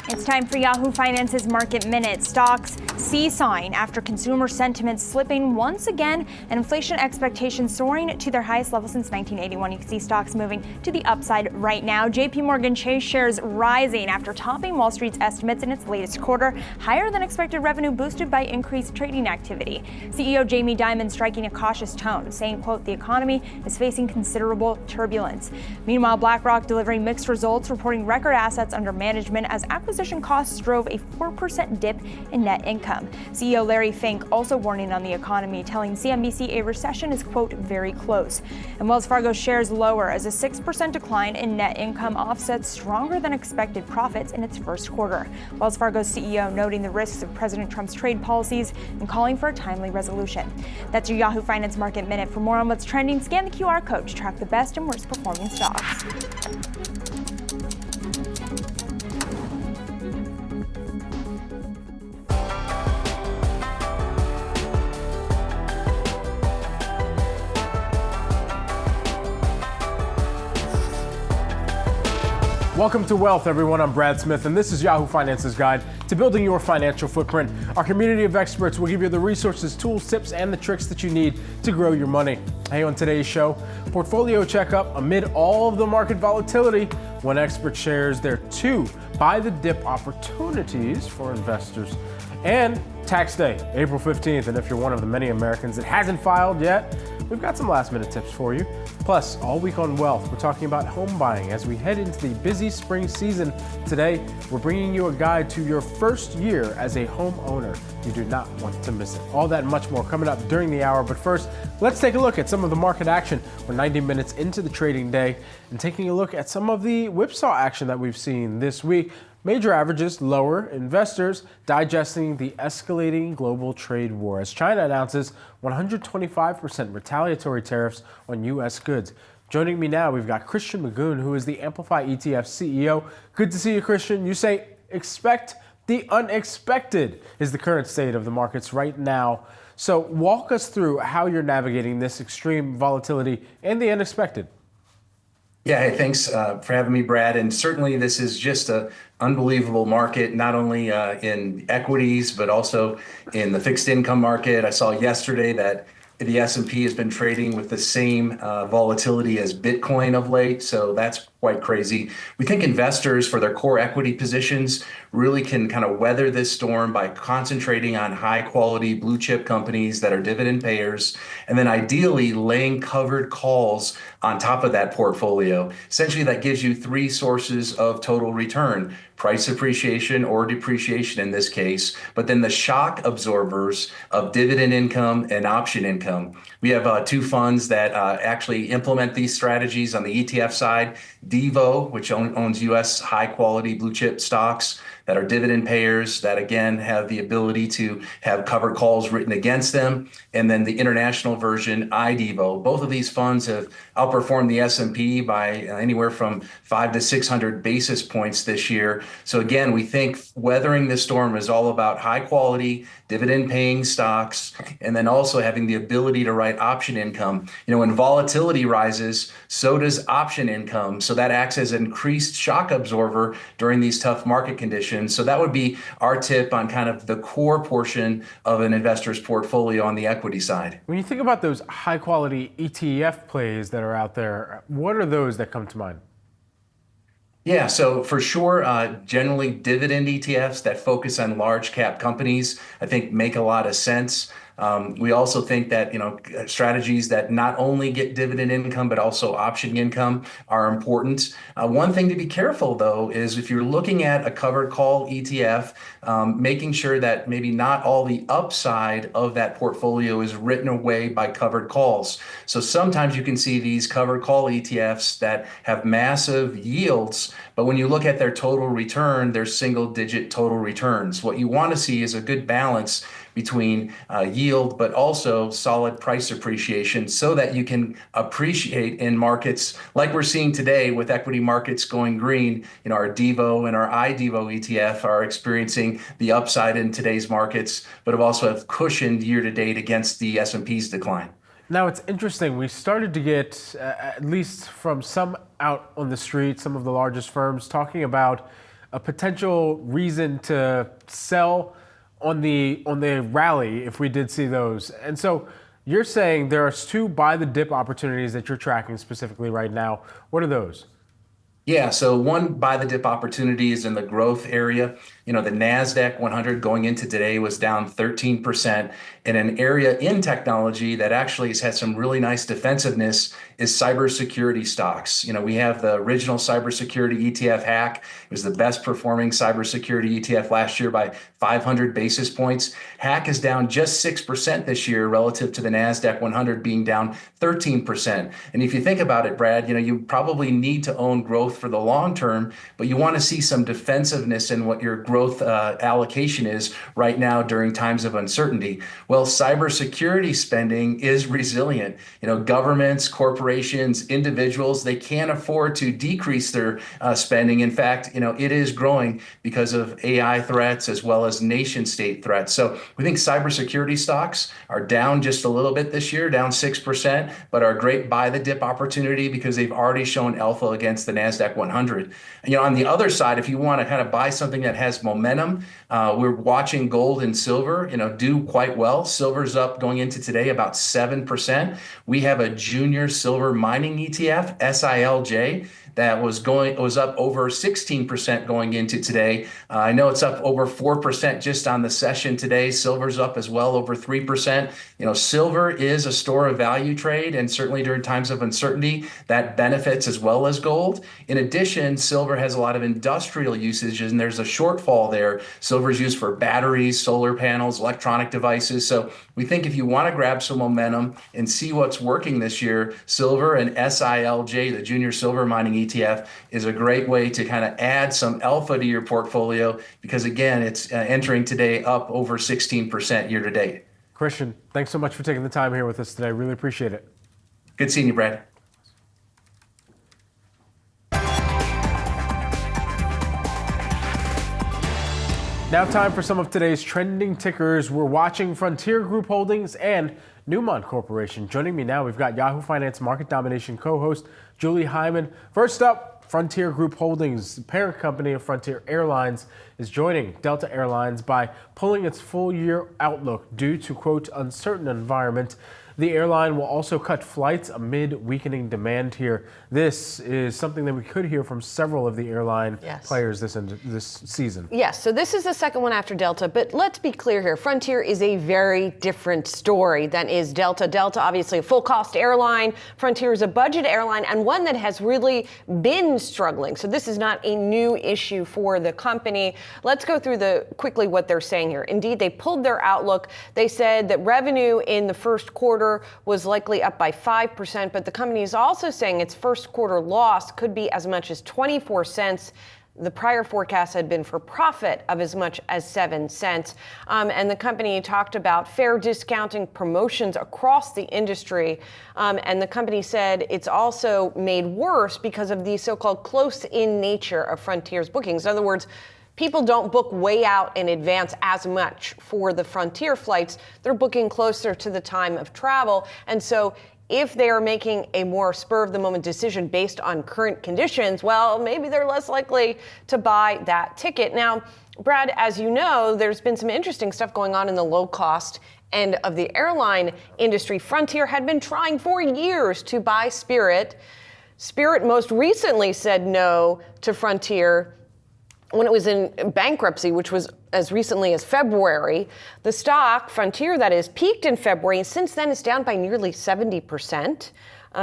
It's time for Yahoo Finance's Market Minute. Stocks C sign after consumer sentiment slipping once again and inflation expectations soaring to their highest level since 1981. You can see stocks moving to the upside right now. JP Morgan Chase shares rising after topping Wall Street's estimates in its latest quarter. Higher than expected revenue boosted by increased trading activity. CEO Jamie Dimon striking a cautious tone, saying, quote, the economy is facing considerable turbulence. Meanwhile, BlackRock delivering mixed results, reporting record assets under management as acquisition costs drove a 4% dip in net income. CEO Larry Fink also warning on the economy, telling CNBC a recession is, quote, very close. And Wells Fargo shares lower as a 6% decline in net income offsets stronger than expected profits in its first quarter. Wells Fargo's CEO noting the risks of President Trump's trade policies and calling for a timely resolution. That's your Yahoo Finance Market Minute. For more on what's trending, scan the QR code to track the best and worst performing stocks. Welcome to Wealth, everyone. I'm Brad Smith, and this is Yahoo Finance's guide to building your financial footprint. Our community of experts will give you the resources, tools, tips, and the tricks that you need to grow your money. Hey, on today's show, portfolio checkup amid all of the market volatility. One expert shares their 2 buy-the-dip opportunities for investors. And tax day, April 15th. And if you're one of the many Americans that hasn't filed yet, we've got some last-minute tips for you. Plus, all week on Wealth, we're talking about home buying as we head into the busy spring season. Today, we're bringing you a guide to your first year as a homeowner. You do not want to miss it. All that and much more coming up during the hour. But first, let's take a look at some of the market action. We're 90 minutes into the trading day and taking a look at some of the whipsaw action that we've seen this week. Major averages lower, investors digesting the escalating global trade war as China announces 125% retaliatory tariffs on U.S. goods. Joining me now, we've got Christian Magoon, who is the Amplify ETF CEO. Good to see you, Christian. You say expect the unexpected is the current state of the markets right now. So walk us through how you're navigating this extreme volatility and the unexpected. Yeah, hey, thanks for having me, Brad. And certainly this is just an unbelievable market, not only in equities, but also in the fixed income market. I saw yesterday that the S&P has been trading with the same volatility as Bitcoin of late. So that's quite crazy. We think investors for their core equity positions really can kind of weather this storm by concentrating on high quality blue chip companies that are dividend payers, and then ideally laying covered calls on top of that portfolio. Essentially, that gives you 3 sources of total return: price appreciation or depreciation in this case, but then the shock absorbers of dividend income and option income. We have 2 funds that actually implement these strategies on the ETF side. Devo, which owns U.S. high quality blue chip stocks that are dividend payers that again have the ability to have covered calls written against them. And then the international version, iDevo. Both of these funds have outperformed the S&P by anywhere from 500 to 600 basis points this year. So again, we think weathering this storm is all about high quality dividend paying stocks, and then also having the ability to write option income. You know, when volatility rises, so does option income. So that acts as an increased shock absorber during these tough market conditions. So that would be our tip on kind of the core portion of an investor's portfolio on the equity side. When you think about those high quality ETF plays that are out there, what are those that come to mind? Yeah, so for sure, generally dividend ETFs that focus on large cap companies, I think make a lot of sense. We also think that, strategies that not only get dividend income, but also option income are important. One thing to be careful, though, is if you're looking at a covered call ETF, making sure that maybe not all the upside of that portfolio is written away by covered calls. So sometimes you can see these covered call ETFs that have massive yields, but when you look at their total return, they're single digit total returns. What you want to see is a good balance between yield, but also solid price appreciation so that you can appreciate in markets like we're seeing today with equity markets going green. Our Devo and our iDevo ETF are experiencing the upside in today's markets, but have also have cushioned year to date against the S&P's decline. Now, it's interesting. We started to get, at least from some out on the street, some of the largest firms talking about a potential reason to sell on the rally if we did see those. And so you're saying there are 2 buy the dip opportunities that you're tracking specifically right now. What are those? Yeah, so one buy the dip opportunity is in the growth area. The NASDAQ 100 going into today was down 13%. And an area in technology that actually has had some really nice defensiveness is cybersecurity stocks. We have the original cybersecurity ETF Hack. It was the best performing cybersecurity ETF last year by 500 basis points. Hack is down just 6% this year relative to the NASDAQ 100 being down 13%. And if you think about it, Brad, you probably need to own growth for the long term, but you want to see some defensiveness in what your growth allocation is right now during times of uncertainty. Well, cybersecurity spending is resilient. Governments, corporations, individuals, they can't afford to decrease their spending. In fact, it is growing because of AI threats as well as nation state threats. So we think cybersecurity stocks are down just a little bit this year, down 6%, but are a great buy the dip opportunity because they've already shown alpha against the NASDAQ 100. On the other side, if you want to kind of buy something that has momentum, we're watching gold and silver, do quite well. Silver's up going into today about 7%. We have a junior silver mining ETF, SILJ, that was up over 16% going into today. I know it's up over 4% just on the session today. Silver's up as well, over 3%. Silver is a store of value trade, and certainly during times of uncertainty, that benefits as well as gold. In addition, silver has a lot of industrial usage, and there's a shortfall there. Silver is used for batteries, solar panels, electronic devices. So we think if you want to grab some momentum and see what's working this year, silver and SILJ, the junior silver mining ETF, is a great way to kind of add some alpha to your portfolio because, again, it's entering today up over 16% year to date. Christian, thanks so much for taking the time here with us today. Really appreciate it. Good seeing you, Brad. Now time for some of today's trending tickers. We're watching Frontier Group Holdings and Newmont Corporation. Joining me now, we've got Yahoo Finance Market Domination co-host Julie Hyman. First up, Frontier Group Holdings, the parent company of Frontier Airlines, is joining Delta Airlines by pulling its full-year outlook due to, quote, uncertain environment. The airline will also cut flights amid weakening demand here. This is something that we could hear from several of the airline players this season. Yes, so this is the second one after Delta, but let's be clear here. Frontier is a very different story than is Delta. Delta, obviously a full-cost airline. Frontier is a budget airline and one that has really been struggling. So this is not a new issue for the company. Let's go through quickly what they're saying here. Indeed, they pulled their outlook. They said that revenue in the first quarter was likely up by 5%, but the company is also saying its first quarter loss could be as much as 24 cents. The prior forecast had been for profit of as much as 7 cents. And the company talked about fair discounting promotions across the industry. And the company said it's also made worse because of the so-called close-in nature of Frontier's bookings. In other words, people don't book way out in advance as much for the Frontier flights. They're booking closer to the time of travel. And so if they are making a more spur-of-the-moment decision based on current conditions, well, maybe they're less likely to buy that ticket. Now, Brad, as you know, there's been some interesting stuff going on in the low-cost end of the airline industry. Frontier had been trying for years to buy Spirit. Spirit most recently said no to Frontier when it was in bankruptcy, which was as recently as February. The stock, Frontier that is, peaked in February, and since then it's down by nearly 70%.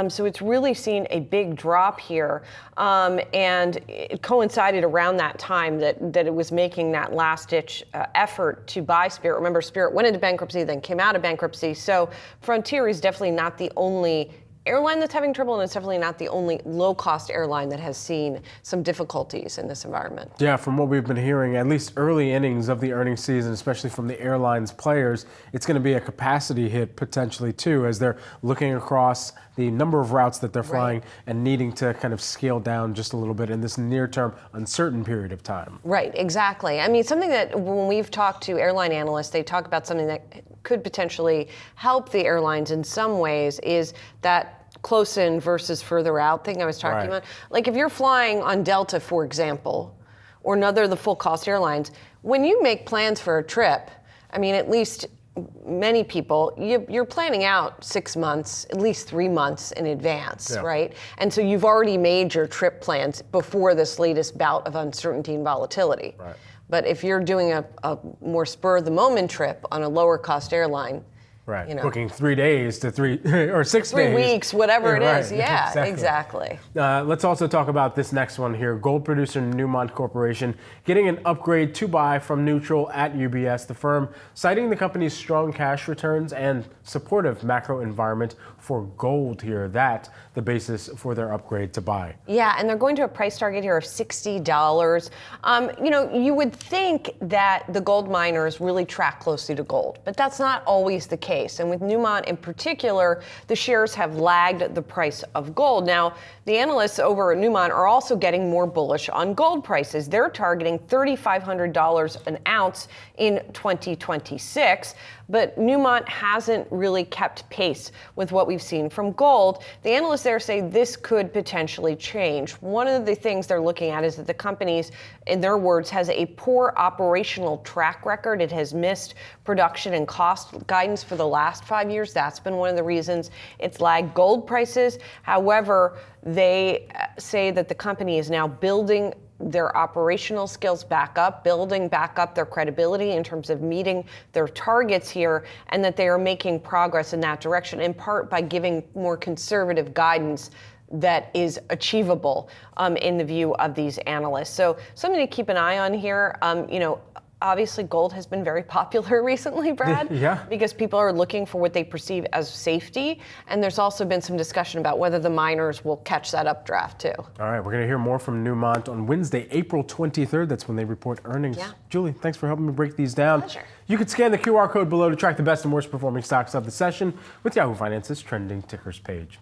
So it's really seen a big drop here. And it coincided around that time that it was making that last-ditch effort to buy Spirit. Remember, Spirit went into bankruptcy, then came out of bankruptcy. So Frontier is definitely not the only airline that's having trouble, and it's definitely not the only low-cost airline that has seen some difficulties in this environment. Yeah, from what we've been hearing, at least early innings of the earnings season, especially from the airlines players, it's going to be a capacity hit potentially too, as they're looking across the number of routes that they're flying and needing to kind of scale down just a little bit in this near-term uncertain period of time. Right, exactly. I mean, something that when we've talked to airline analysts, they talk about something that could potentially help the airlines in some ways is that close in versus further out thing I was talking about. Like if you're flying on Delta, for example, or another of the full cost airlines, when you make plans for a trip, I mean, at least many people, you're planning out 6 months, at least 3 months in advance, right? And so you've already made your trip plans before this latest bout of uncertainty and volatility. Right. But if you're doing a more spur of the moment trip on a lower cost airline, Right, you know, booking 3 days to 3 or 6 3 days. weeks, whatever it is. Yeah, exactly. exactly. Let's also talk about this next one here. Gold producer Newmont Corporation getting an upgrade to buy from neutral at UBS. The firm citing the company's strong cash returns and supportive macro environment for gold here. That the basis for their upgrade to buy. Yeah, and they're going to a price target here of $60. You know, you would think that the gold miners really track closely to gold, but that's not always the case. And with Newmont in particular, the shares have lagged the price of gold. Now, the analysts over at Newmont are also getting more bullish on gold prices. They're targeting $3,500 an ounce in 2026, but Newmont hasn't really kept pace with what we've seen from gold. The analysts there say this could potentially change. One of the things they're looking at is that the company's, in their words, has a poor operational track record. It has missed production and cost guidance for the last 5 years. That's been one of the reasons it's lagged gold prices. However, they say that the company is now building their operational skills back up, building back up their credibility in terms of meeting their targets here, and that they are making progress in that direction, in part by giving more conservative guidance that is achievable in the view of these analysts. So something to keep an eye on here. You know, obviously gold has been very popular recently, Brad, because people are looking for what they perceive as safety. And there's also been some discussion about whether the miners will catch that updraft too. All right, we're going to hear more from Newmont on Wednesday, April 23rd. That's when they report earnings. Julie, thanks for helping me break these down. Pleasure. You can scan the QR code below to track the best and worst performing stocks of the session with Yahoo Finance's trending tickers page.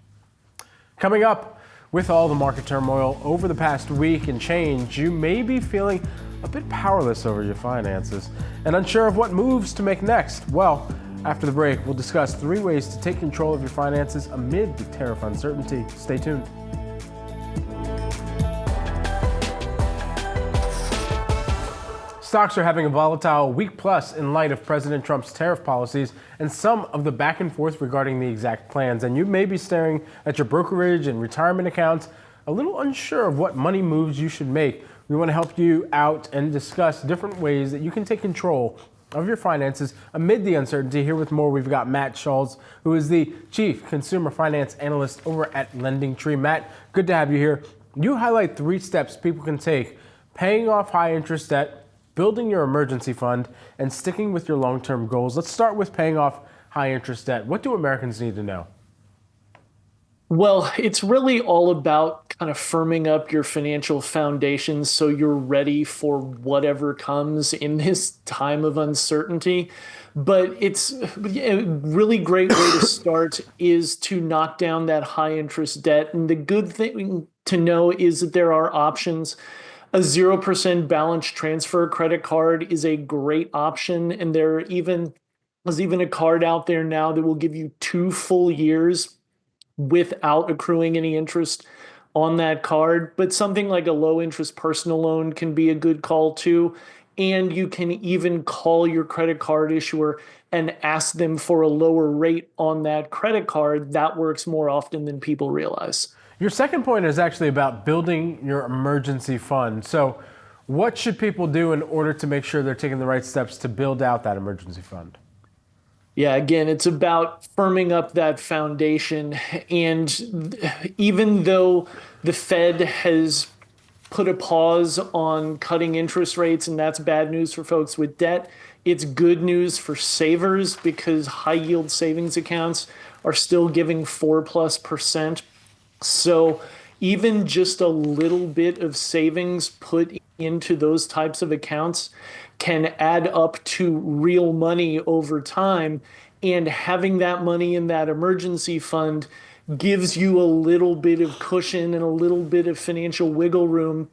Coming up, with all the market turmoil over the past week and change, you may be feeling a bit powerless over your finances and unsure of what moves to make next. Well, after the break, we'll discuss 3 ways to take control of your finances amid the tariff uncertainty. Stay tuned. Stocks are having a volatile week plus in light of President Trump's tariff policies and some of the back and forth regarding the exact plans. And you may be staring at your brokerage and retirement accounts, a little unsure of what money moves you should make. We want to help you out and discuss different ways that you can take control of your finances amid the uncertainty. Here with more, we've got Matt Schultz, who is the Chief Consumer Finance Analyst over at LendingTree. Matt, good to have you here. You highlight 3 steps people can take: paying off high interest debt, building your emergency fund, and sticking with your long-term goals. Let's start with paying off high interest debt. What do Americans need to know? Well, it's really all about kind of firming up your financial foundation so you're ready for whatever comes in this time of uncertainty. But it's a really great way to start is to knock down that high interest debt. And the good thing to know is that there are options. A 0% balance transfer credit card is a great option, and there's even a card out there now that will give you 2 full years without accruing any interest on that card. But something like a low interest personal loan can be a good call too. And you can even call your credit card issuer and ask them for a lower rate on that credit card. That works more often than people realize. Your second point is actually about building your emergency fund. So what should people do in order to make sure they're taking the right steps to build out that emergency fund? Yeah, again, it's about firming up that foundation. And even though the Fed has put a pause on cutting interest rates, and that's bad news for folks with debt, it's good news for savers because high yield savings accounts are still giving 4+%. So even just a little bit of savings put into those types of accounts can add up to real money over time. And having that money in that emergency fund gives you a little bit of cushion and a little bit of financial wiggle room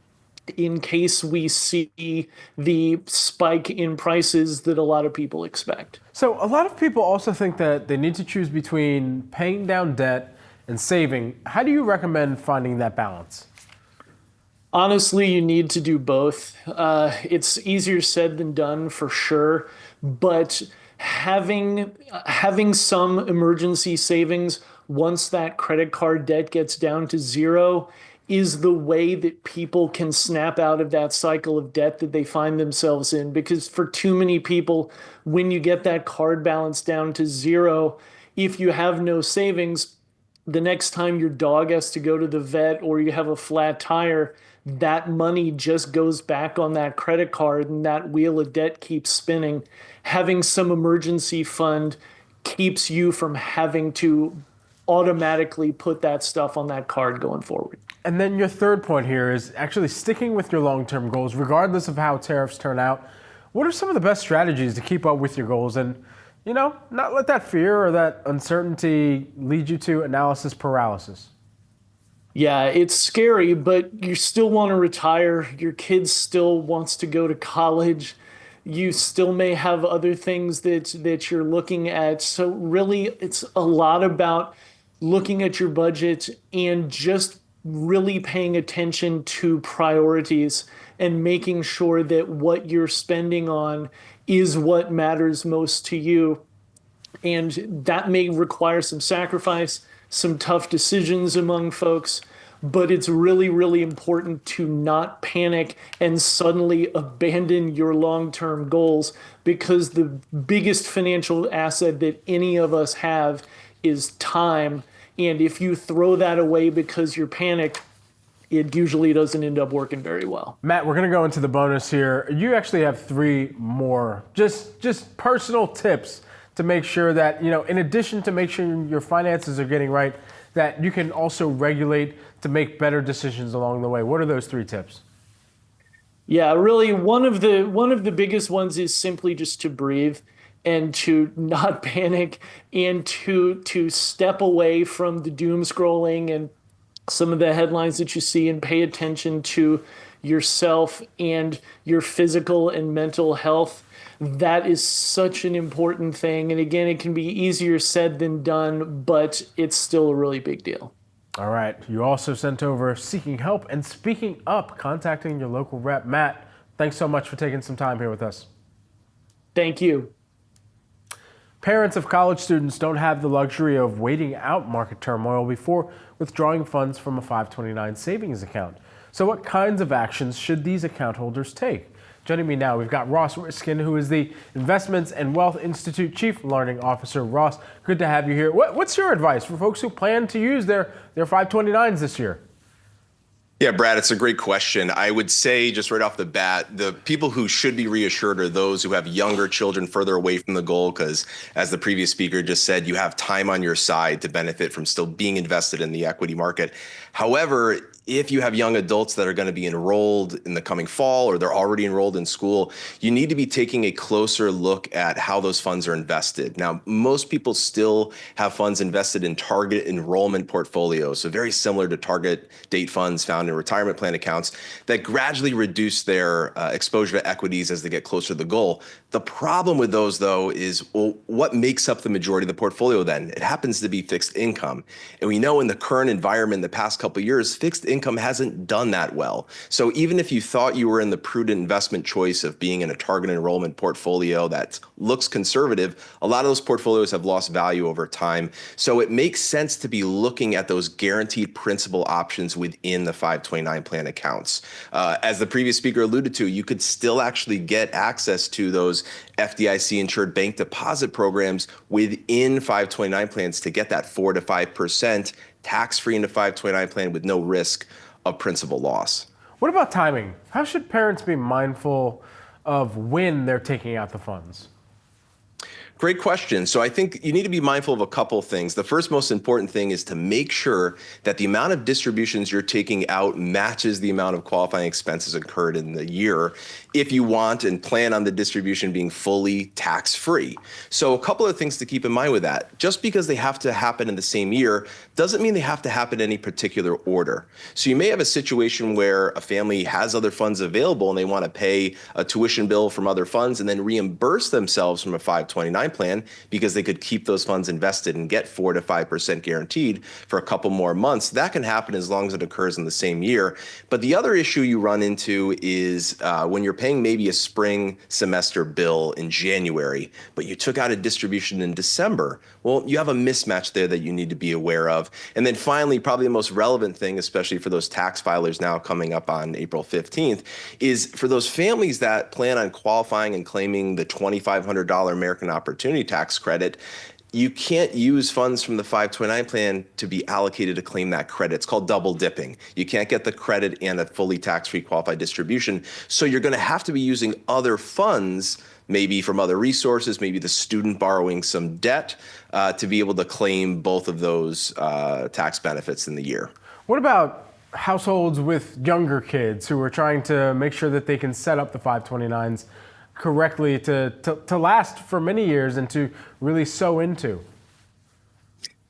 in case we see the spike in prices that a lot of people expect. So a lot of people also think that they need to choose between paying down debt and saving. How do you recommend finding that balance? Honestly, you need to do both. It's easier said than done for sure, but having some emergency savings once that credit card debt gets down to zero is the way that people can snap out of that cycle of debt that they find themselves in. Because for too many people, when you get that card balance down to zero, if you have no savings, the next time your dog has to go to the vet or you have a flat tire, that money just goes back on that credit card and that wheel of debt keeps spinning. Having some emergency fund keeps you from having to automatically put that stuff on that card going forward. And then your third point here is actually sticking with your long-term goals, regardless of how tariffs turn out. What are some of the best strategies to keep up with your goals and, not let that fear or that uncertainty lead you to analysis paralysis? Yeah, it's scary, but you still want to retire. Your kid still wants to go to college. You still may have other things that you're looking at. So really, it's a lot about looking at your budget and just really paying attention to priorities and making sure that what you're spending on is what matters most to you. And that may require some sacrifice, some tough decisions among folks, but it's really, really important to not panic and suddenly abandon your long-term goals, because the biggest financial asset that any of us have is time. And if you throw that away because you're panicked, it usually doesn't end up working very well. Matt, we're going to go into the bonus here. You actually have three more just personal tips to make sure that, in addition to make sure your finances are getting right, that you can also regulate to make better decisions along the way. What are those three tips? Yeah, really one of the biggest ones is simply just to breathe and to not panic and to step away from the doom scrolling and some of the headlines that you see and pay attention to yourself and your physical and mental health. That is such an important thing. And again, it can be easier said than done, but it's still a really big deal. All right. You also sent over seeking help and speaking up, contacting your local rep. Matt, thanks so much for taking some time here with us. Thank you. Parents of college students don't have the luxury of waiting out market turmoil before withdrawing funds from a 529 savings account. So what kinds of actions should these account holders take? Joining me now, we've got Ross Riskin, who is the Investments and Wealth Institute Chief Learning Officer. Ross, good to have you here. What's your advice for folks who plan to use their 529s this year? Yeah, Brad, it's a great question. I would say just right off the bat, the people who should be reassured are those who have younger children further away from the goal, because as the previous speaker just said, you have time on your side to benefit from still being invested in the equity market. However, if you have young adults that are going to be enrolled in the coming fall, or they're already enrolled in school, you need to be taking a closer look at how those funds are invested. Now, most people still have funds invested in target enrollment portfolios, so very similar to target date funds found in retirement plan accounts that gradually reduce their exposure to equities as they get closer to the goal. The problem with those, though, is what makes up the majority of the portfolio then? It happens to be fixed income. And we know in the current environment, the past couple of years, fixed income hasn't done that well. So even if you thought you were in the prudent investment choice of being in a target enrollment portfolio that looks conservative, a lot of those portfolios have lost value over time. So it makes sense to be looking at those guaranteed principal options within the 529 plan accounts. As the previous speaker alluded to, you could still actually get access to those FDIC insured bank deposit programs within 529 plans to get that 4 to 5% tax-free in a 529 plan with no risk of principal loss. What about timing? How should parents be mindful of when they're taking out the funds? Great question. So I think you need to be mindful of a couple things. The first most important thing is to make sure that the amount of distributions you're taking out matches the amount of qualifying expenses incurred in the year if you want and plan on the distribution being fully tax-free. So a couple of things to keep in mind with that. Just because they have to happen in the same year doesn't mean they have to happen in any particular order. So you may have a situation where a family has other funds available and they want to pay a tuition bill from other funds and then reimburse themselves from a 529 529 plan because they could keep those funds invested and get 4 to 5% guaranteed for a couple more months. That can happen as long as it occurs in the same year. But the other issue you run into is when you're paying maybe a spring semester bill in January, but you took out a distribution in December. Well, you have a mismatch there that you need to be aware of. And then finally, probably the most relevant thing, especially for those tax filers now coming up on April 15th, is for those families that plan on qualifying and claiming the $2,500 American Opportunity Tax Credit. You can't use funds from the 529 plan to be allocated to claim that credit. It's called double dipping. You can't get the credit and a fully tax-free qualified distribution. So you're going to have to be using other funds, maybe from other resources, maybe the student borrowing some debt, to be able to claim both of those tax benefits in the year. What about households with younger kids who are trying to make sure that they can set up the 529s correctly to last for many years and to really sow into?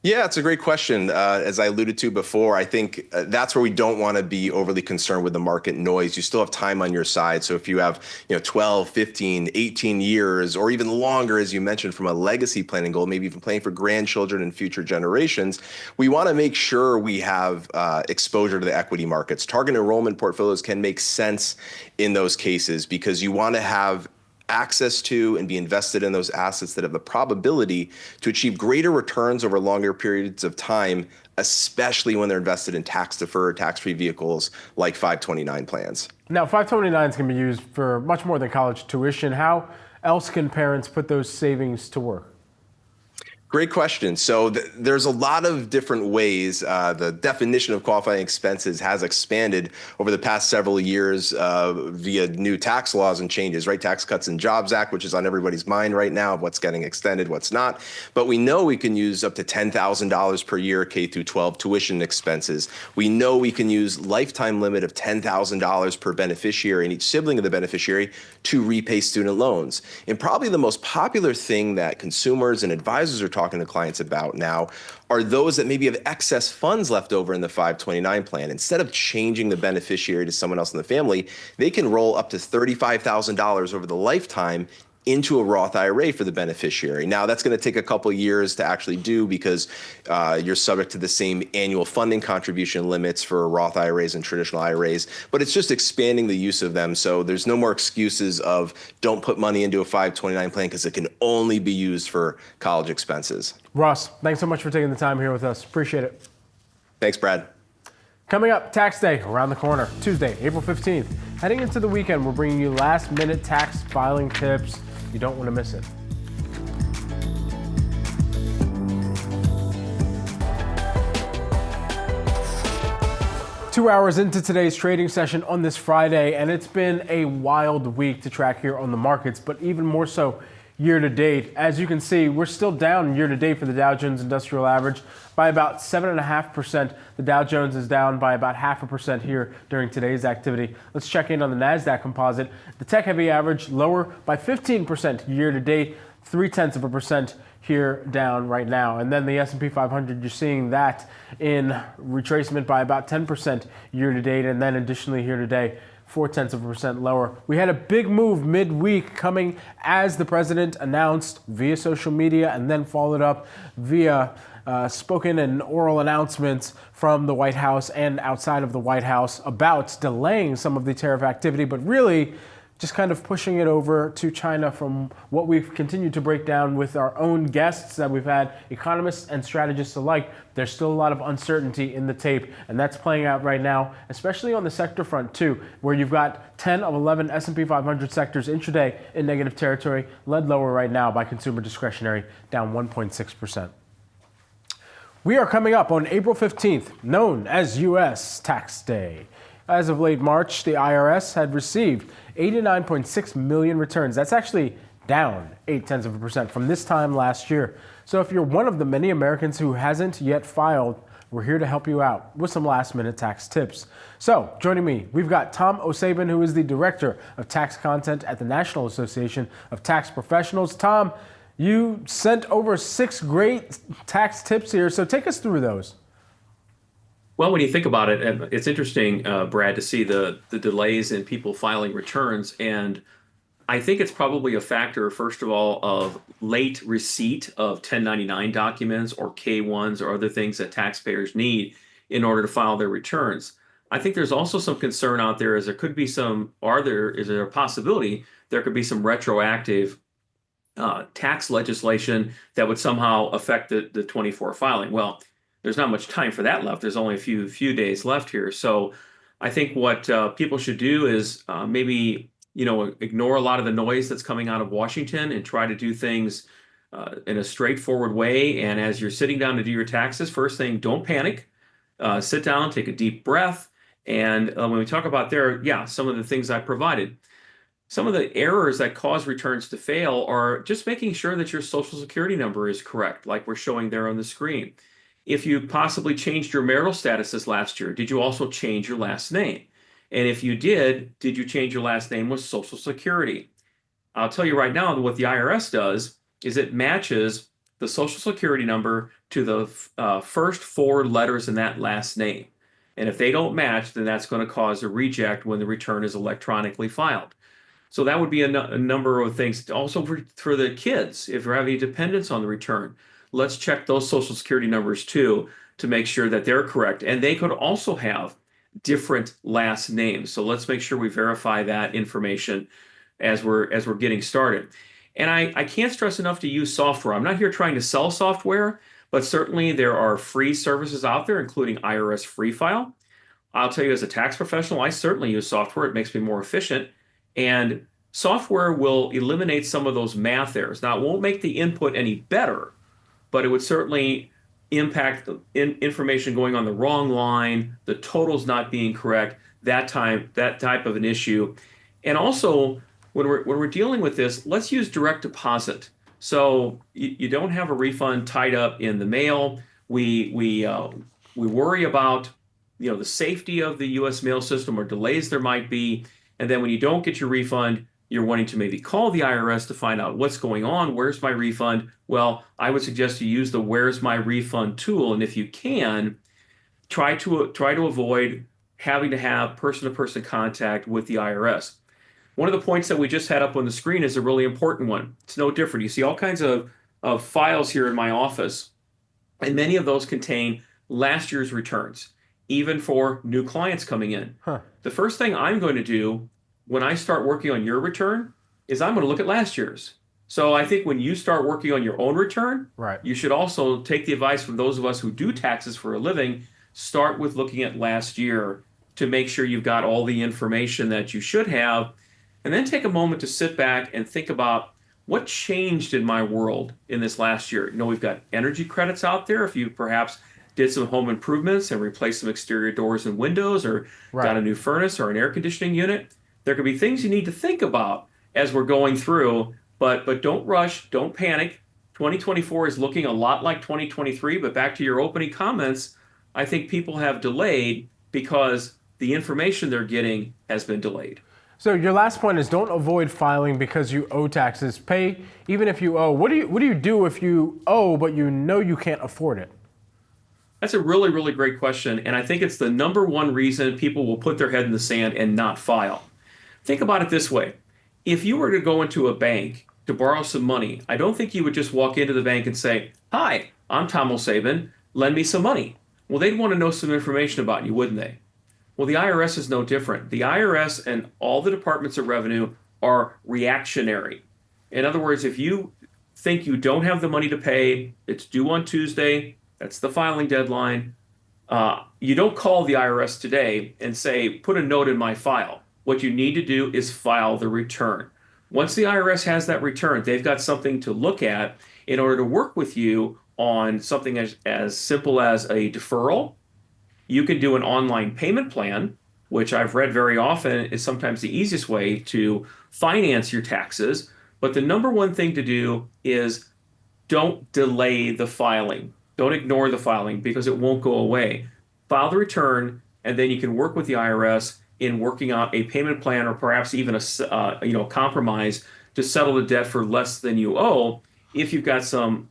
Yeah, it's a great question. As I alluded to before, I think that's where we don't want to be overly concerned with the market noise. You still have time on your side. So if you have 12, 15, 18 years, or even longer, as you mentioned, from a legacy planning goal, maybe even planning for grandchildren and future generations, we want to make sure we have exposure to the equity markets. Target enrollment portfolios can make sense in those cases because you want to have access to and be invested in those assets that have the probability to achieve greater returns over longer periods of time, especially when they're invested in tax-deferred, tax-free vehicles like 529 plans. Now, 529s can be used for much more than college tuition. How else can parents put those savings to work? Great question. So there's a lot of different ways. The definition of qualifying expenses has expanded over the past several years via new tax laws and changes, right? Tax Cuts and Jobs Act, which is on everybody's mind right now, of what's getting extended, what's not. But we know we can use up to $10,000 per year K through 12 tuition expenses. We know we can use lifetime limit of $10,000 per beneficiary and each sibling of the beneficiary to repay student loans. And probably the most popular thing that consumers and advisors are talking to clients about now are those that maybe have excess funds left over in the 529 plan. Instead of changing the beneficiary to someone else in the family, they can roll up to $35,000 over the lifetime into a Roth IRA for the beneficiary. Now, that's going to take a couple of years to actually do because you're subject to the same annual funding contribution limits for Roth IRAs and traditional IRAs, but it's just expanding the use of them. So there's no more excuses of don't put money into a 529 plan because it can only be used for college expenses. Ross, thanks so much for taking the time here with us. Appreciate it. Thanks, Brad. Coming up, tax day around the corner, Tuesday, April 15th. Heading into the weekend, we're bringing you last-minute tax filing tips. You don't want to miss it. Two hours into today's trading session on this Friday, and it's been a wild week to track here on the markets, but even more so year to date. As you can see, we're still down year to date for the Dow Jones Industrial Average by about 7.5%. The Dow Jones is down by about 0.5% here during today's activity. Let's check in on the NASDAQ composite. The tech heavy average lower by 15% year to date, 0.3% here down right now. And then the S&P 500, you're seeing that in retracement by about 10% year to date, and then additionally here today, 0.4% lower. We had a big move midweek coming as the president announced via social media and then followed up via spoken and oral announcements from the White House and outside of the White House about delaying some of the tariff activity, but really just kind of pushing it over to China from what we've continued to break down with our own guests that we've had, economists and strategists alike. There's still a lot of uncertainty in the tape, and that's playing out right now, especially on the sector front too, where you've got 10 of 11 S&P 500 sectors intraday in negative territory, led lower right now by consumer discretionary, down 1.6%. We are coming up on April 15th, known as U.S. Tax Day. As of late March, the IRS had received 89.6 million returns. That's actually down 0.8% from this time last year. So if you're one of the many Americans who hasn't yet filed, we're here to help you out with some last-minute tax tips. So joining me, we've got Tom O'Sabin, who is the Director of Tax Content at the National Association of Tax Professionals. Tom, you sent over 6 great tax tips here, so take us through those. Well, when you think about it, it's interesting, Brad, to see the delays in people filing returns. And I think it's probably a factor, first of all, of late receipt of 1099 documents or K-1s or other things that taxpayers need in order to file their returns. I think there's also some concern out there as there could be some, is there a possibility there could be some retroactive tax legislation that would somehow affect the 24 filing. Well, there's not much time for that left. There's only a few days left here. So I think what people should do is maybe ignore a lot of the noise that's coming out of Washington and try to do things in a straightforward way. And as you're sitting down to do your taxes, first thing, don't panic. Sit down, take a deep breath. And when we talk about some of the things I provided, some of the errors that cause returns to fail are just making sure that your Social Security number is correct, like we're showing there on the screen. If you possibly changed your marital status this last year, did you also change your last name? And if you did you change your last name with Social Security? I'll tell you right now that what the IRS does is it matches the Social Security number to the first four letters in that last name. And if they don't match, then that's going to cause a reject when the return is electronically filed. So that would be a number of things. Also for the kids, if you're having dependents on the return, let's check those Social Security numbers too to make sure that they're correct. And they could also have different last names. So let's make sure we verify that information as we're getting started. And I can't stress enough to use software. I'm not here trying to sell software, but certainly there are free services out there, including IRS Free File. I'll tell you, as a tax professional, I certainly use software. It makes me more efficient. And software will eliminate some of those math errors. Now, it won't make the input any better, but it would certainly impact the information going on the wrong line, the totals not being correct, that type of an issue. And also, when we're dealing with this, let's use direct deposit. So you don't have a refund tied up in the mail. We worry about the safety of the U.S. mail system or delays there might be. And then when you don't get your refund, you're wanting to maybe call the IRS to find out what's going on. Where's my refund? Well, I would suggest you use the Where's My Refund tool. And if you can, try to avoid having to have person-to-person contact with the IRS. One of the points that we just had up on the screen is a really important one. It's no different. You see all kinds of files here in my office, and many of those contain last year's returns, even for new clients coming in. The first thing I'm going to do when I start working on your return is I'm going to look at last year's. So I think when you start working on your own return, you should also take the advice from those of us who do taxes for a living, start with looking at last year to make sure you've got all the information that you should have, and then take a moment to sit back and think about what changed in my world in this last year. We've got energy credits out there. If you perhaps did some home improvements and replaced some exterior doors and windows or got a new furnace or an air conditioning unit, there could be things you need to think about as we're going through, but don't rush, don't panic. 2024 is looking a lot like 2023, but back to your opening comments, I think people have delayed because the information they're getting has been delayed. So your last point is don't avoid filing because you owe taxes. Pay even if you owe. What do you do if you owe but you know you can't afford it? That's a really, really great question. And I think it's the number one reason people will put their head in the sand and not file. Think about it this way. If you were to go into a bank to borrow some money, I don't think you would just walk into the bank and say, "Hi, I'm Tom O'Sabin, lend me some money." Well, they'd want to know some information about you, wouldn't they? Well, the IRS is no different. The IRS and all the departments of revenue are reactionary. In other words, if you think you don't have the money to pay, it's due on Tuesday, that's the filing deadline, you don't call the IRS today and say, "Put a note in my file." What you need to do is file the return. Once the IRS has that return, they've got something to look at in order to work with you on something as simple as a deferral. You can do an online payment plan, which I've read very often is sometimes the easiest way to finance your taxes. But the number one thing to do is don't delay the filing. Don't ignore the filing because it won't go away. File the return, and then you can work with the IRS in working out a payment plan or perhaps even a compromise to settle the debt for less than you owe if you've got some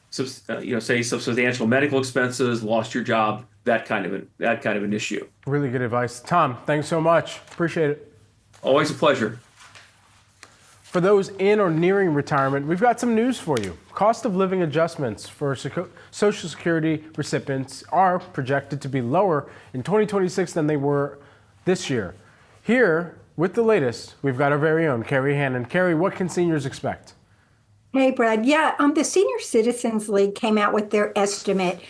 substantial medical expenses, lost your job, that kind of an issue. Really good advice. Tom, thanks so much. Appreciate it. Always a pleasure. For those in or nearing retirement, we've got some news for you. Cost of living adjustments for Social Security recipients are projected to be lower in 2026 than they were this year. Here, with the latest, we've got our very own Carrie Hannon. Carrie, what can seniors expect? Hey, Brad. Yeah, the Senior Citizens League came out with their estimate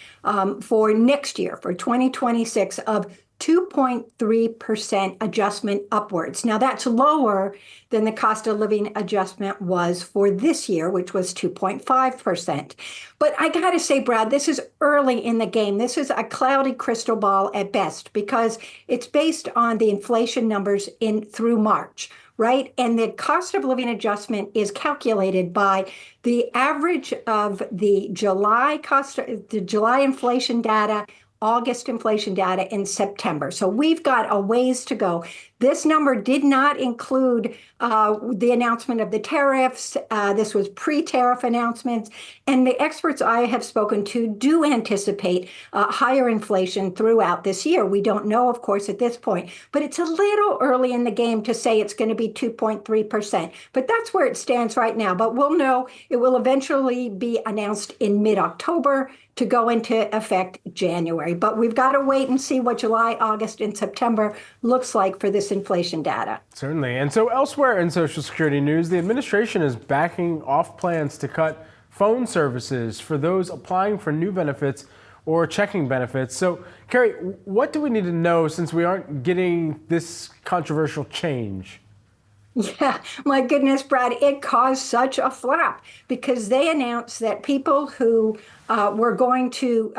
for next year, for 2026, of 2.3% adjustment upwards. Now, that's lower than the cost of living adjustment was for this year, which was 2.5%. But I got to say, Brad, this is early in the game. This is a cloudy crystal ball at best because it's based on the inflation numbers through March. Right? And the cost of living adjustment is calculated by the average of the July inflation data, August inflation data, in September. So we've got a ways to go. This number did not include the announcement of the tariffs. This was pre-tariff announcements. And the experts I have spoken to do anticipate higher inflation throughout this year. We don't know, of course, at this point, but it's a little early in the game to say it's going to be 2.3%. But that's where it stands right now. But we'll know. It will eventually be announced in mid-October to go into effect January. But we've got to wait and see what July, August, and September looks like for this inflation data. Certainly. And so elsewhere in Social Security news, the administration is backing off plans to cut phone services for those applying for new benefits or checking benefits. So, Carrie, what do we need to know since we aren't getting this controversial change? Yeah, my goodness, Brad, it caused such a flap because they announced that people who were going to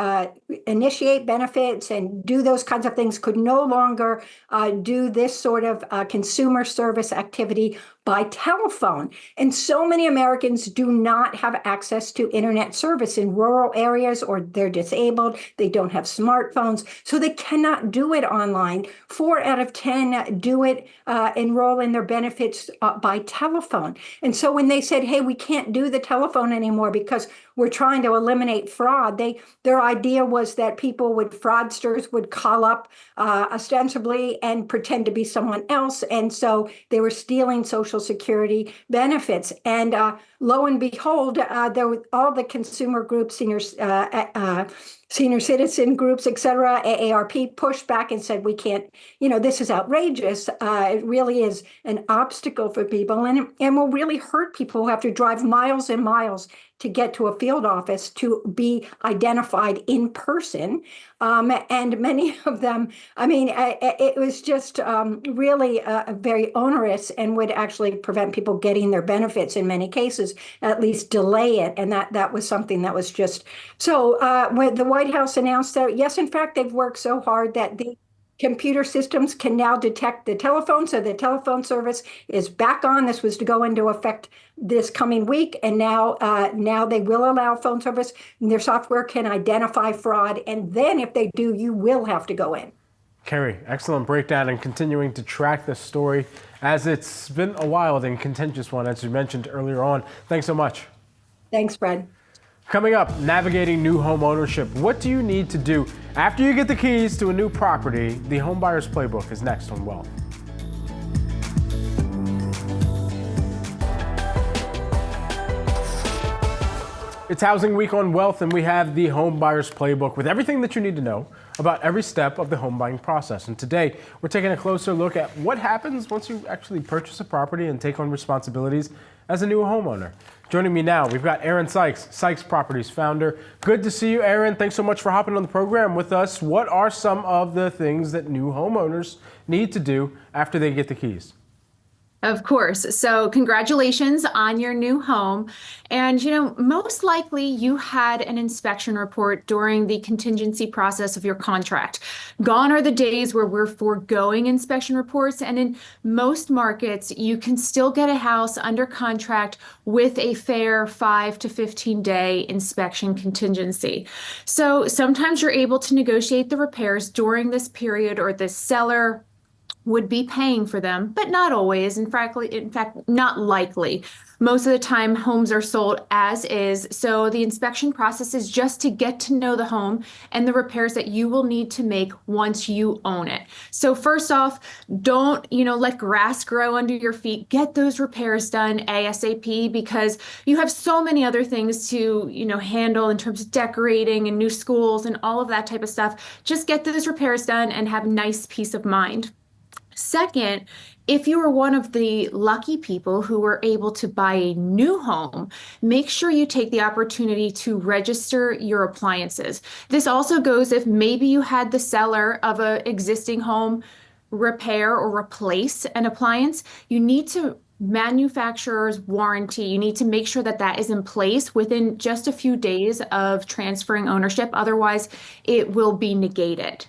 initiate benefits and do those kinds of things could no longer do this sort of consumer service activity by telephone. And so many Americans do not have access to internet service in rural areas, or they're disabled, they don't have smartphones, so they cannot do it online. 4 out of 10 do it, enroll in their benefits by telephone. And so when they said, hey, we can't do the telephone anymore because we're trying to eliminate fraud, their idea was that fraudsters would call up ostensibly and pretend to be someone else. And so they were stealing Social Security benefits. And lo and behold, there were all the consumer groups, senior citizen groups, et cetera, AARP pushed back and said, we can't, this is outrageous. It really is an obstacle for people and will really hurt people who have to drive miles and miles to get to a field office to be identified in person. And many of them, it was just really very onerous and would actually prevent people getting their benefits in many cases, at least delay it. And that was something that was just so when the White House announced that, yes, in fact, they've worked so hard that the computer systems can now detect the telephone, so the telephone service is back on. This was to go into effect this coming week, and now they will allow phone service, and their software can identify fraud, and then if they do, you will have to go in. Carrie, excellent breakdown and continuing to track this story as it's been a wild and contentious one, as you mentioned earlier on. Thanks so much. Thanks, Fred. Coming up, navigating new home ownership. What do you need to do after you get the keys to a new property? The Homebuyers Playbook is next on Wealth. It's Housing Week on Wealth, and we have the Homebuyers Playbook with everything that you need to know about every step of the home buying process. And today, we're taking a closer look at what happens once you actually purchase a property and take on responsibilities as a new homeowner. Joining me now, we've got Aaron Sykes, Sykes Properties founder. Good to see you, Aaron. Thanks so much for hopping on the program with us. What are some of the things that new homeowners need to do after they get the keys? Of course. So congratulations on your new home. And, most likely you had an inspection report during the contingency process of your contract. Gone are the days where we're foregoing inspection reports. And in most markets, you can still get a house under contract with a fair 5 to 15 day inspection contingency. So sometimes you're able to negotiate the repairs during this period, or the seller would be paying for them, but not always. In fact, not likely. Most of the time, homes are sold as is. So the inspection process is just to get to know the home and the repairs that you will need to make once you own it. So first off, don't, let grass grow under your feet. Get those repairs done ASAP, because you have so many other things to, handle in terms of decorating and new schools and all of that type of stuff. Just get those repairs done and have nice peace of mind. Second, if you are one of the lucky people who were able to buy a new home, make sure you take the opportunity to register your appliances. This also goes if maybe you had the seller of an existing home repair or replace an appliance. You need to manufacturer's warranty. You need to make sure that that is in place within just a few days of transferring ownership. Otherwise, it will be negated.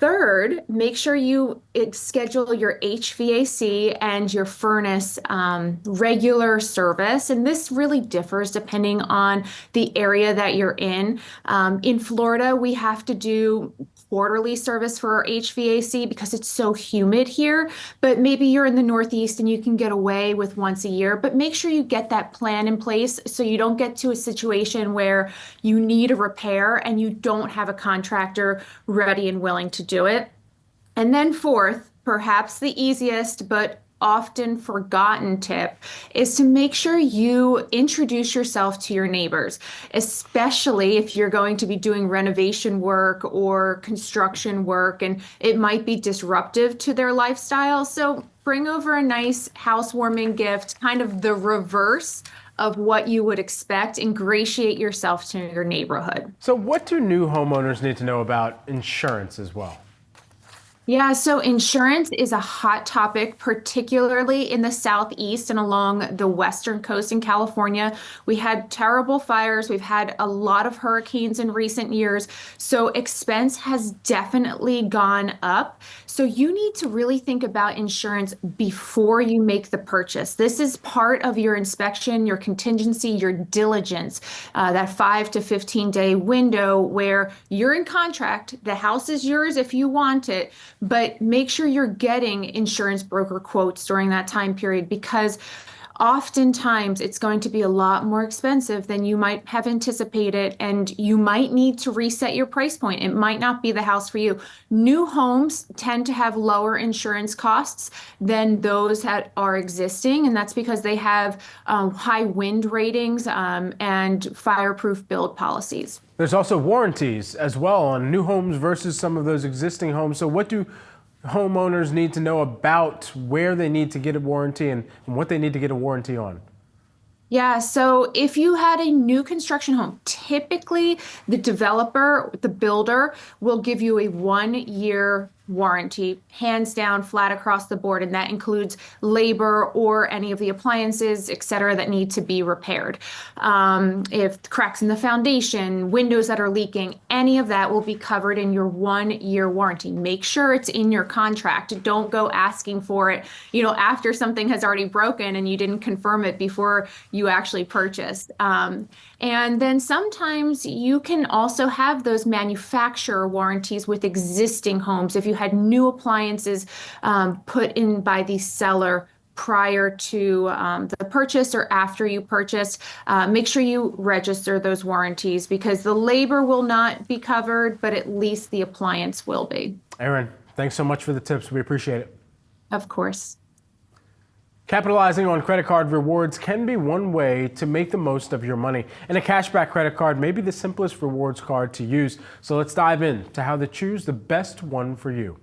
Third, make sure you schedule your HVAC and your furnace regular service. And this really differs depending on the area that you're in. In Florida, we have to do quarterly service for our HVAC because it's so humid here, but maybe you're in the Northeast and you can get away with once a year. But make sure you get that plan in place so you don't get to a situation where you need a repair and you don't have a contractor ready and willing to do it. And then fourth, perhaps the easiest but often forgotten tip is to make sure you introduce yourself to your neighbors, especially if you're going to be doing renovation work or construction work and it might be disruptive to their lifestyle. So bring over a nice housewarming gift, kind of the reverse of what you would expect. Ingratiate yourself to your neighborhood. So what do new homeowners need to know about insurance as well? Yeah, so insurance is a hot topic, particularly in the Southeast and along the Western coast in California. We had terrible fires. We've had a lot of hurricanes in recent years. So expense has definitely gone up. So you need to really think about insurance before you make the purchase. This is part of your inspection, your contingency, your diligence, that 5 to 15 day window where you're in contract. The house is yours if you want it. But make sure you're getting insurance broker quotes during that time period, because oftentimes it's going to be a lot more expensive than you might have anticipated, and you might need to reset your price point. It might not be the house for you. New homes tend to have lower insurance costs than those that are existing, and that's because they have high wind ratings and fireproof build policies. There's also warranties as well on new homes versus some of those existing homes. So what do homeowners need to know about where they need to get a warranty and what they need to get a warranty on? Yeah, so if you had a new construction home, typically the developer, the builder, will give you a 1-year warranty, hands down, flat across the board, and that includes labor or any of the appliances, et cetera, that need to be repaired. If cracks in the foundation, windows that are leaking, any of that will be covered in your 1-year warranty. Make sure it's in your contract. Don't go asking for it, after something has already broken and you didn't confirm it before you actually purchased. And then sometimes you can also have those manufacturer warranties with existing homes. If you had new appliances put in by the seller prior to the purchase or after you purchase, make sure you register those warranties, because the labor will not be covered, but at least the appliance will be. Erin, thanks so much for the tips. We appreciate it. Of course. Capitalizing on credit card rewards can be one way to make the most of your money. And a cashback credit card may be the simplest rewards card to use. So let's dive into how to choose the best one for you.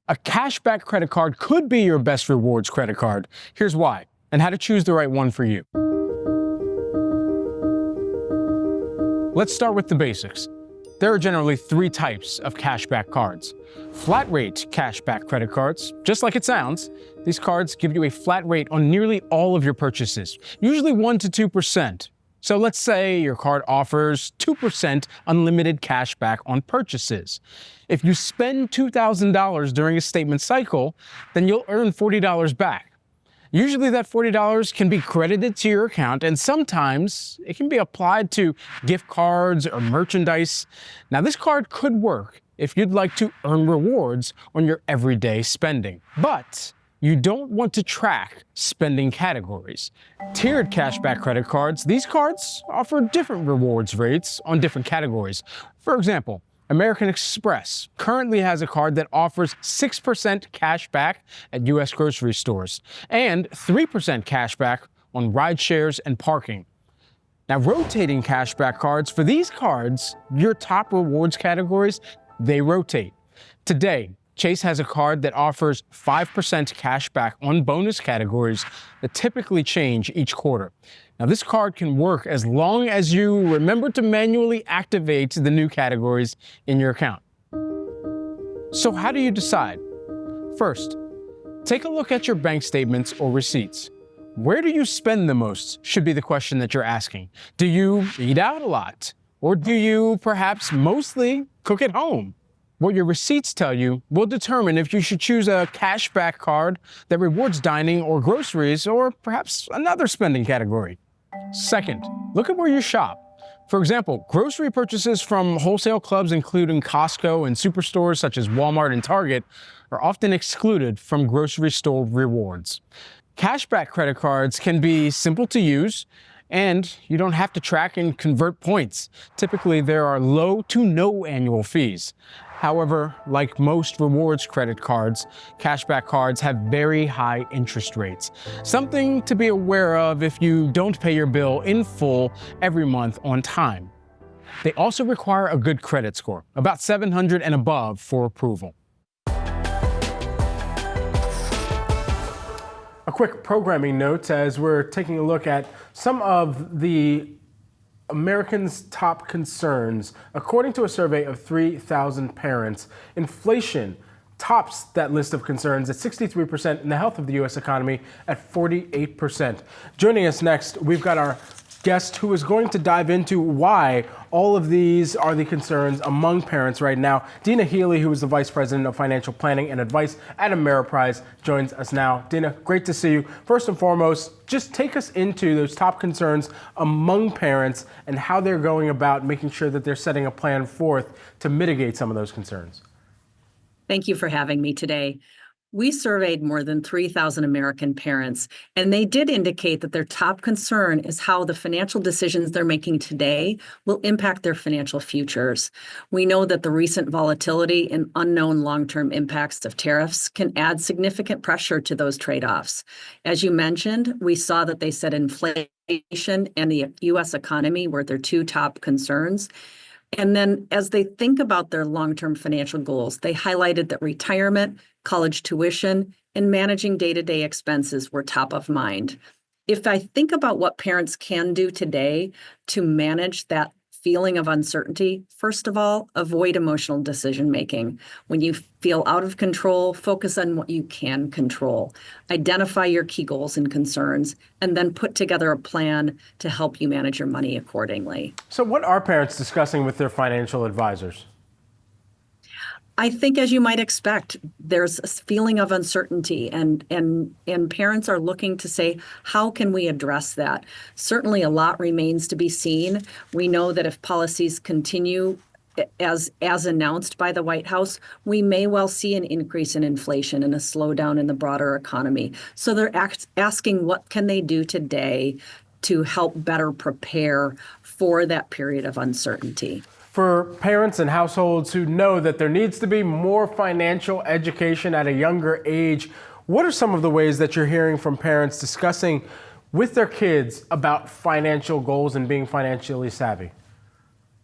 A cashback credit card could be your best rewards credit card. Here's why, and how to choose the right one for you. Let's start with the basics. There are generally 3 types of cashback cards. Flat rate cashback credit cards, just like it sounds. These cards give you a flat rate on nearly all of your purchases, usually 1 to 2%. So let's say your card offers 2% unlimited cash back on purchases. If you spend $2,000 during a statement cycle, then you'll earn $40 back. Usually that $40 can be credited to your account, and sometimes it can be applied to gift cards or merchandise. Now, this card could work if you'd like to earn rewards on your everyday spending. But you don't want to track spending categories. Tiered cashback credit cards, these cards offer different rewards rates on different categories. For example, American Express currently has a card that offers 6% cash back at U.S. grocery stores and 3% cash back on ride shares and parking. Now, rotating cashback cards, for these cards, your top rewards categories, they rotate. Today, Chase has a card that offers 5% cash back on bonus categories that typically change each quarter. Now, this card can work as long as you remember to manually activate the new categories in your account. So how do you decide? First, take a look at your bank statements or receipts. Where do you spend the most should be the question that you're asking. Do you eat out a lot? Or do you perhaps mostly cook at home? What your receipts tell you will determine if you should choose a cashback card that rewards dining or groceries or perhaps another spending category. Second, look at where you shop. For example, grocery purchases from wholesale clubs including Costco and superstores such as Walmart and Target are often excluded from grocery store rewards. Cashback credit cards can be simple to use, and you don't have to track and convert points. Typically, there are low to no annual fees. However, like most rewards credit cards, cashback cards have very high interest rates. Something to be aware of if you don't pay your bill in full every month on time. They also require a good credit score, about 700 and above for approval. A quick programming note as we're taking a look at some of the Americans' top concerns. According to a survey of 3,000 parents, inflation tops that list of concerns at 63% and the health of the U.S. economy at 48%. Joining us next, we've got our guest who is going to dive into why all of these are the concerns among parents right now. Dina Healy, who is the Vice President of Financial Planning and Advice at Ameriprise, joins us now. Dina, great to see you. First and foremost, just take us into those top concerns among parents and how they're going about making sure that they're setting a plan forth to mitigate some of those concerns. Thank you for having me today. We surveyed more than 3,000 American parents, and they did indicate that their top concern is how the financial decisions they're making today will impact their financial futures. We know that the recent volatility and unknown long-term impacts of tariffs can add significant pressure to those trade-offs. As you mentioned, we saw that they said inflation and the U.S. economy were their two top concerns. And then as they think about their long-term financial goals, they highlighted that retirement, college tuition, and managing day-to-day expenses were top of mind. If I think about what parents can do today to manage that feeling of uncertainty, first of all, avoid emotional decision-making. When you feel out of control, focus on what you can control. Identify your key goals and concerns, and then put together a plan to help you manage your money accordingly. So what are parents discussing with their financial advisors? I think, as you might expect, there's a feeling of uncertainty, and parents are looking to say, how can we address that? Certainly, a lot remains to be seen. We know that if policies continue as announced by the White House, we may well see an increase in inflation and a slowdown in the broader economy. So they're asking, what can they do today to help better prepare for that period of uncertainty? For parents and households who know that there needs to be more financial education at a younger age, what are some of the ways that you're hearing from parents discussing with their kids about financial goals and being financially savvy?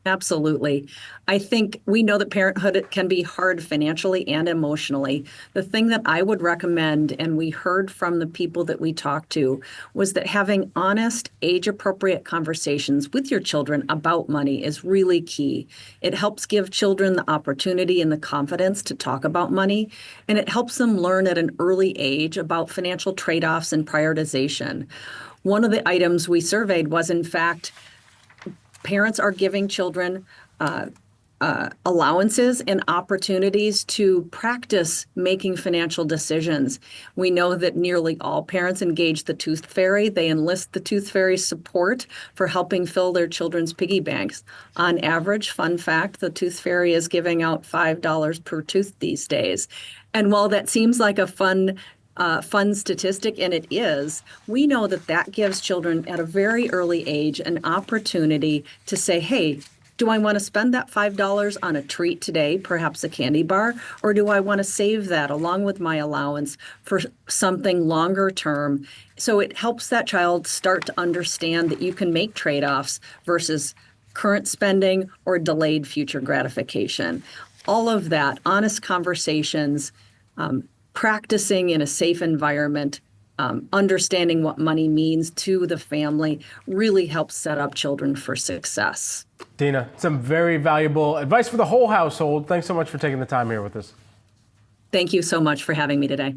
Absolutely. I think we know that parenthood can be hard financially and emotionally. The thing that I would recommend, and we heard from the people that we talked to, was that having honest, age-appropriate conversations with your children about money is really key. It helps give children the opportunity and the confidence to talk about money, and it helps them learn at an early age about financial trade-offs and prioritization. One of the items we surveyed was, in fact, parents are giving children allowances and opportunities to practice making financial decisions. We know that nearly all parents engage the Tooth Fairy. They enlist the Tooth Fairy's support for helping fill their children's piggy banks. On average, fun fact, the Tooth Fairy is giving out $5 per tooth these days. And while that seems like a fun statistic, and it is, we know that that gives children at a very early age an opportunity to say, hey, do I want to spend that $5 on a treat today, perhaps a candy bar, or do I want to save that along with my allowance for something longer term? So it helps that child start to understand that you can make trade-offs versus current spending or delayed future gratification. All of that, honest conversations, practicing in a safe environment, understanding what money means to the family really helps set up children for success. Dina, some very valuable advice for the whole household. Thanks so much for taking the time here with us. Thank you so much for having me today.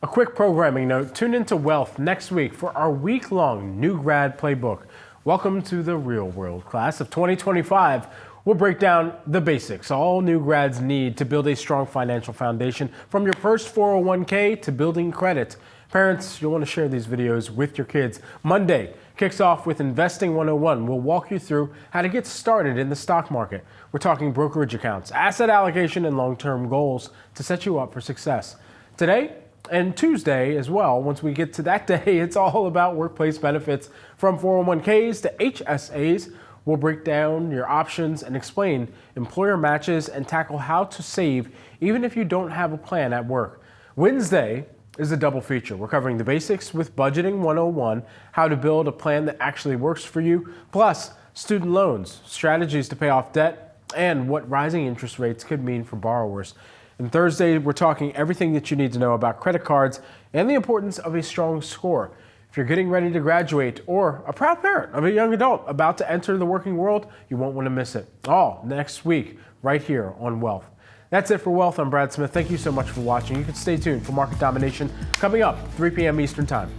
A quick programming note, tune into Wealth next week for our week-long new grad playbook. Welcome to the real world class of 2025. We'll break down the basics all new grads need to build a strong financial foundation, from your first 401k to building credit. Parents, you'll want to share these videos with your kids. Monday kicks off with Investing 101. We'll walk you through how to get started in the stock market. We're talking brokerage accounts, asset allocation, and long-term goals to set you up for success. Today and Tuesday as well, once we get to that day, it's all about workplace benefits from 401ks to HSAs. We'll break down your options and explain employer matches and tackle how to save even if you don't have a plan at work. Wednesday is a double feature. We're covering the basics with Budgeting 101, how to build a plan that actually works for you, plus student loans, strategies to pay off debt, and what rising interest rates could mean for borrowers. And Thursday, we're talking everything that you need to know about credit cards and the importance of a strong score. If you're getting ready to graduate or a proud parent of a young adult about to enter the working world, you won't want to miss it. All next week, right here on Wealth. That's it for Wealth. I'm Brad Smith. Thank you so much for watching. You can stay tuned for Market Domination coming up 3 p.m. Eastern Time.